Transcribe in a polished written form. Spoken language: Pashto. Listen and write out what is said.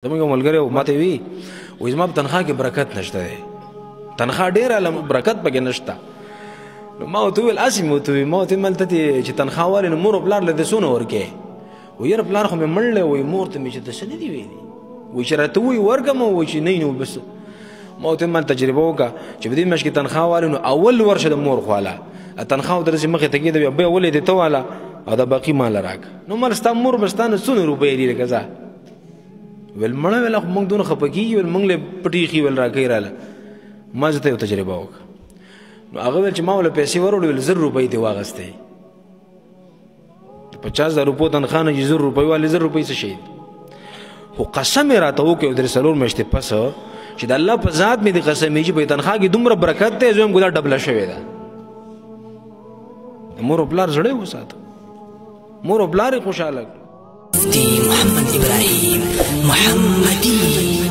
زموږ یو ملګری و ماته وی وایي زما په تنخواه کې برکت نشته دی تنخواه ډېره برکت پکې نشته نو ما ورته وویل هسې مې ورته وویل ما ورته ویل هلته چې تنخواه والې نو مور او پلار له دې څونه ورکوې وایي یاره پلار خو مې مړ دی وایي مور ته مې چې ته څه نه دي ویلي وایي چې راته وایي ورکړم وایي چې نه نو بس ما ورته ویل تجربه وکړه چې په دې میاشت کې تنخواه والې نو اول ورشه د مور خواله تنخواه درسې مخې ته کېده بیا ولې دې ته واله او دا باقي مال راکړه نو مال ستا مور به ستا نه څونه روپۍ دي لکه زه ویل مړه ویل خو موږ دونه خفه کېږي ویل موږ له پټې ایښي ویل راکوي راله ما زه ته یو تجربه وکړه نو هغه ویل چې ما وله پیسې وروړې ویل 1000 روپۍ دې واخیستې د 50,000 روپو تنخواه نه چې 1000 روپۍ والې 1000 روپۍ څه شی دي خو قسم یې راته وکړ یو 3 میاشتې پس چې د الله په ذات مې دې قسم چې په تنخواه کې دومره برکت دی زه هم ګودا ډبله شوې ده د مور او پلار زړه یې وساته مور او پلار یې خوشحاله مفتي محمد إبراهيم محمدي